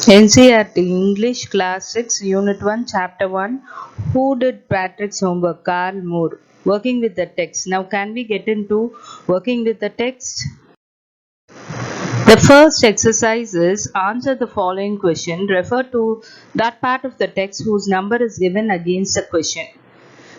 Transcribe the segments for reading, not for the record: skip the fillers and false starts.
NCERT English Class 6 Unit 1 Chapter 1. Who did Patrick's homework? Carl Moore. Working with the text. Now can we get into working with the text? The first exercise is answer the following question. Refer to that part of the text whose number is given against the question.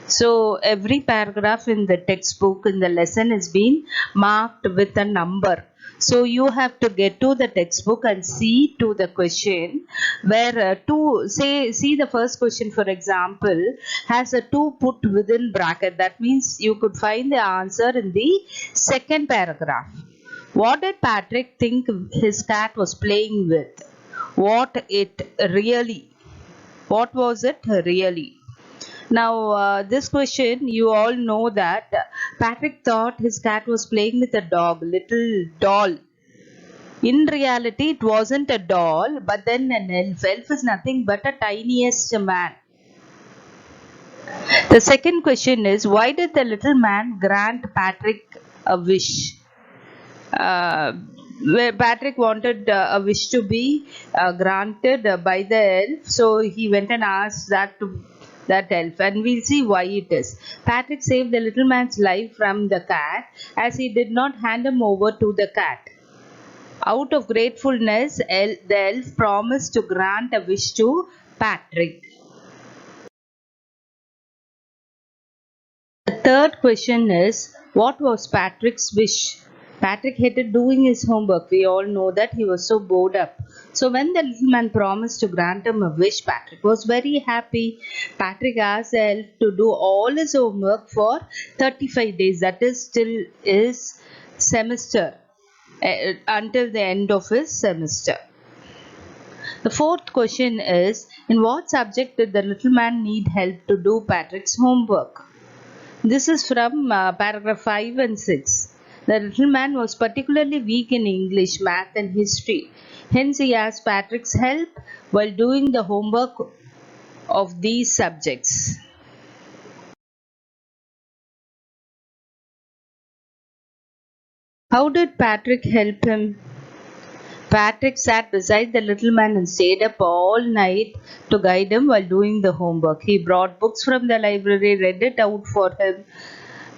So every paragraph in the textbook in the lesson is being marked with a number. So you have to get to the textbook and see to the question where see the first question, for example, has a 2 put within bracket. That means you could find the answer in the second paragraph. What did Patrick think his cat was playing with? What was it really? Now, this question, you all know that Patrick thought his cat was playing with a dog, little doll. In reality, it wasn't a doll, but then an elf. Elf is nothing but a tiniest man. The second question is, why did the little man grant Patrick a wish? Where Patrick wanted a wish to be granted by the elf, so he went and asked that elf, and we'll see why it is. Patrick saved the little man's life from the cat as he did not hand him over to the cat. Out of gratefulness, the elf promised to grant a wish to Patrick. The third question is, what was Patrick's wish? Patrick hated doing his homework. We all know that he was so bored up. So when the little man promised to grant him a wish, Patrick was very happy. Patrick asked the elf to do all his homework for 35 days. That is till his semester, until the end of his semester. The fourth question is, in what subject did the little man need help to do Patrick's homework? This is from paragraph 5 and 6. The little man was particularly weak in English, math and history. Hence he asked Patrick's help while doing the homework of these subjects. How did Patrick help him? Patrick sat beside the little man and stayed up all night to guide him while doing the homework. He brought books from the library, read it out for him.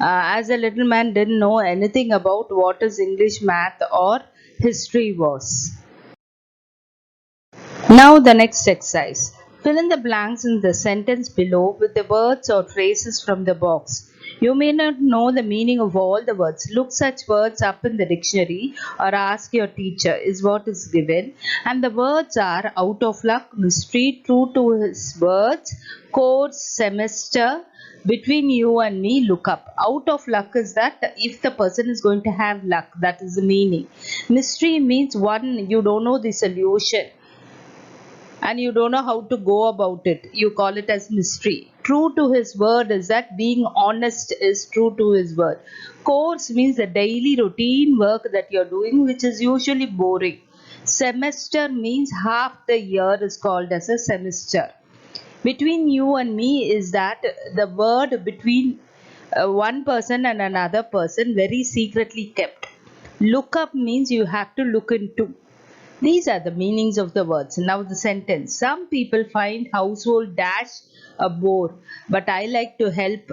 As the little man didn't know anything about what his English, math or history was. Now the next exercise. Fill in the blanks in the sentence below with the words or phrases from the box. You may not know the meaning of all the words. Look such words up in the dictionary or ask your teacher is what is given. And the words are out of luck, mystery, true to his words, course, semester, between you and me, look up. Out of luck is that if the person is going to have luck, that is the meaning. Mystery means one, you don't know the solution and you don't know how to go about it. You call it as mystery. True to his word is that being honest is true to his word. Course means the daily routine work that you're doing, which is usually boring. Semester means half the year is called as a semester. Between you and me is that the word between one person and another person very secretly kept. Look up means you have to look into. These are the meanings of the words. Now the sentence. Some people find household dash a bore, but I like to help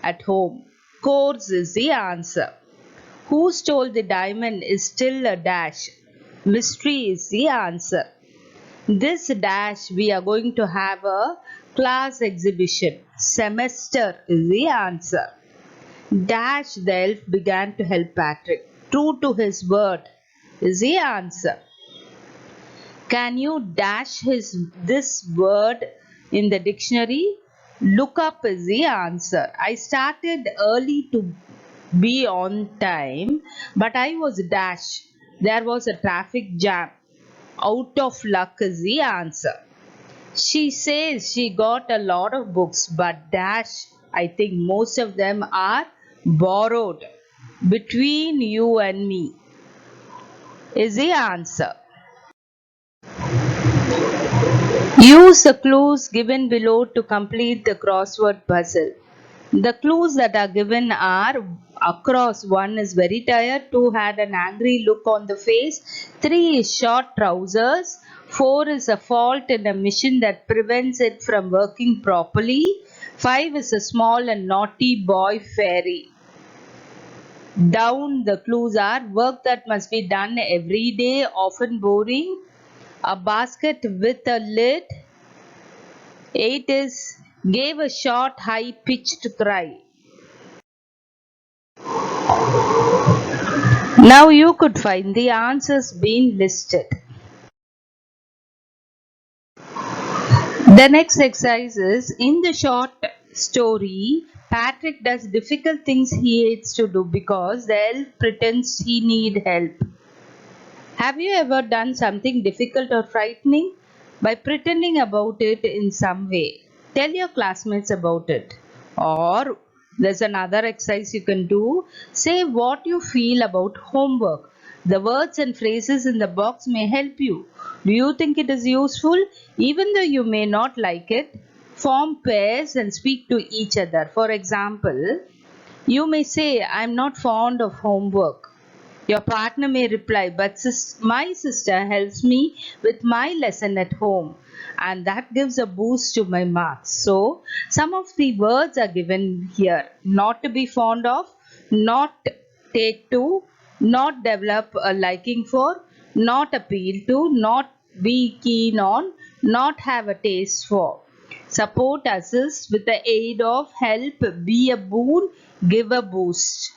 at home. Course is the answer. Who stole the diamond is still a dash. Mystery is the answer. This dash we are going to have a class exhibition. Semester is the answer. Dash the elf began to help Patrick. True to his word is the answer. Can you dash this word in the dictionary? Look up is the answer. I started early to be on time, but I was dash. There was a traffic jam. Out of luck is the answer. She says she got a lot of books, but dash, I think most of them are borrowed. Between you and me is the answer. Use the clues given below to complete the crossword puzzle. The clues that are given are across. 1 is very tired, 2 had an angry look on the face, 3 is short trousers, 4 is a fault in a machine that prevents it from working properly. 5 is a small and naughty boy fairy. Down the clues are work that must be done every day, often boring. A basket with a lid. 8 is gave a short, high-pitched cry. Now you could find the answers being listed. The next exercise is in the short story, Patrick does difficult things he hates to do because the elf pretends he needs help. Have you ever done something difficult or frightening? By pretending about it in some way. Tell your classmates about it. Or there's another exercise you can do. Say what you feel about homework. The words and phrases in the box may help you. Do you think it is useful? Even though you may not like it, form pairs and speak to each other. For example, you may say, I'm not fond of homework. Your partner may reply, but my sister helps me with my lesson at home, and that gives a boost to my marks. So, some of the words are given here: not to be fond of, not take to, not develop a liking for, not appeal to, not be keen on, not have a taste for. Support, assist with the aid of, help, be a boon, give a boost.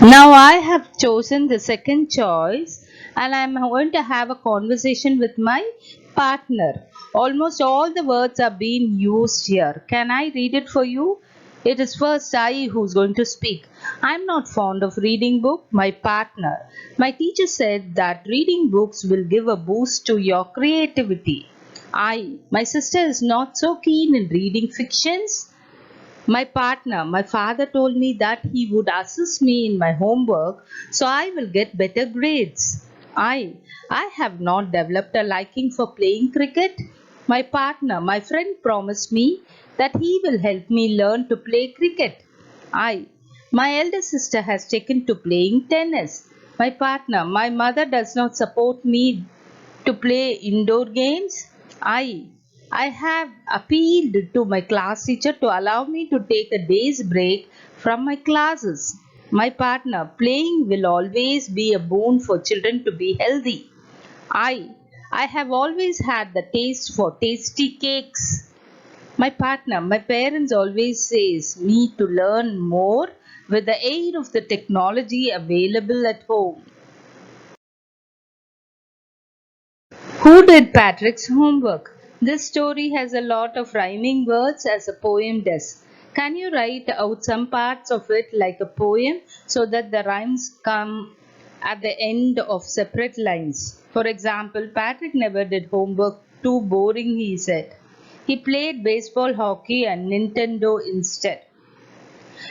Now I have chosen the second choice and I am going to have a conversation with my partner. Almost all the words are being used here. Can I read it for you? It is first I who's going to speak. I'm not fond of reading book. My partner. My teacher said that reading books will give a boost to your creativity. My sister is not so keen in reading fictions. My partner, my father told me that he would assist me in my homework so I will get better grades. I have not developed a liking for playing cricket. My partner, my friend promised me that he will help me learn to play cricket. My elder sister has taken to playing tennis. My partner, my mother does not support me to play indoor games. I I have appealed to my class teacher to allow me to take a day's break from my classes. My partner, playing will always be a boon for children to be healthy. I I have always had the taste for tasty cakes. My partner, my parents always says me to learn more with the aid of the technology available at home. Who did Patrick's homework? This story has a lot of rhyming words as a poem does. Can you write out some parts of it like a poem so that the rhymes come at the end of separate lines? For example, Patrick never did homework, too boring, he said. He played baseball, hockey, and Nintendo instead.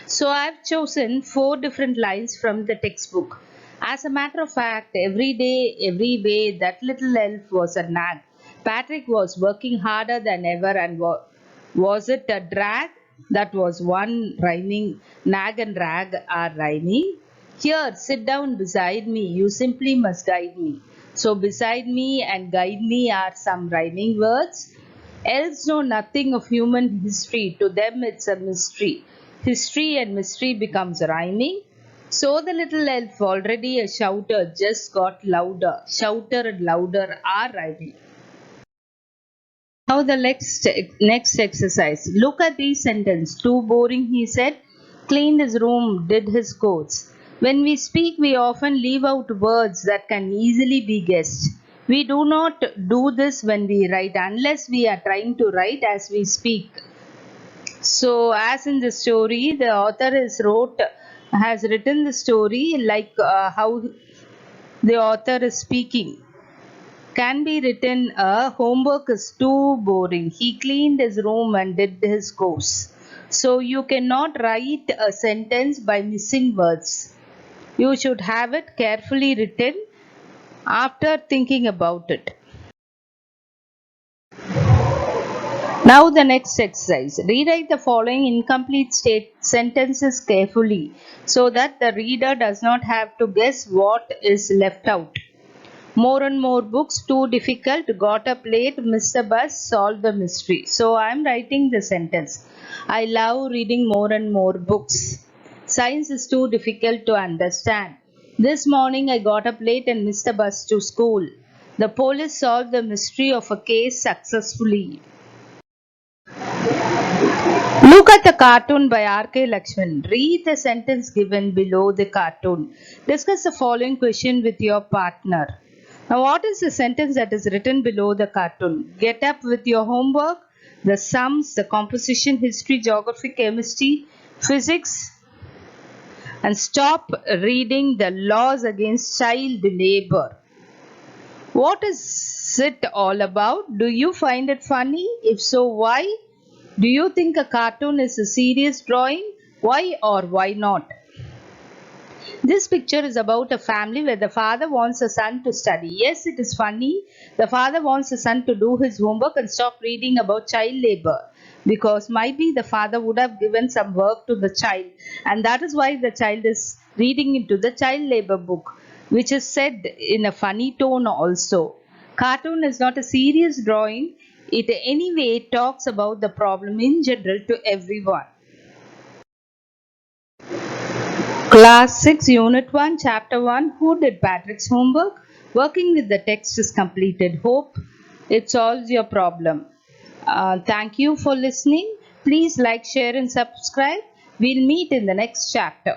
So I've chosen 4 different lines from the textbook. As a matter of fact, every day, every way, that little elf was a nag. Patrick was working harder than ever, and was it a drag? That was one rhyming. Nag and drag are rhyming. Here, sit down beside me. You simply must guide me. So, beside me and guide me are some rhyming words. Elves know nothing of human history. To them, it's a mystery. History and mystery becomes rhyming. So the little elf, already a shouter, just got louder. Shouter and louder are rhyming. Now the next exercise. Look at the sentence. Too boring, he said. Cleaned his room, did his coats. When we speak, we often leave out words that can easily be guessed. We do not do this when we write unless we are trying to write as we speak. So, as in the story, the author has written the story like how the author is speaking. Can be written, homework is too boring. He cleaned his room and did his course. So, you cannot write a sentence by missing words. You should have it carefully written after thinking about it. Now the next exercise. Rewrite the following incomplete sentences carefully so that the reader does not have to guess what is left out. More and more books, too difficult, got up late, missed the bus, solved the mystery. So I am writing the sentence. I love reading more and more books. Science is too difficult to understand. This morning I got up late and missed the bus to school. The police solved the mystery of a case successfully. Look at the cartoon by R.K. Lakshman. Read the sentence given below the cartoon. Discuss the following question with your partner. Now, what is the sentence that is written below the cartoon? Get up with your homework, the sums, the composition, history, geography, chemistry, physics, and stop reading the laws against child labor. What is it all about? Do you find it funny? If so, why? Do you think a cartoon is a serious drawing? Why or why not? This picture is about a family where the father wants the son to study. Yes, it is funny. The father wants the son to do his homework and stop reading about child labor, because maybe the father would have given some work to the child, and that is why the child is reading into the child labor book, which is said in a funny tone also. Cartoon is not a serious drawing. It anyway talks about the problem in general to everyone. Class 6, Unit 1, Chapter 1. Who did Patrick's homework? Working with the text is completed. Hope it solves your problem. Thank you for listening. Please like, share and subscribe. We'll meet in the next chapter.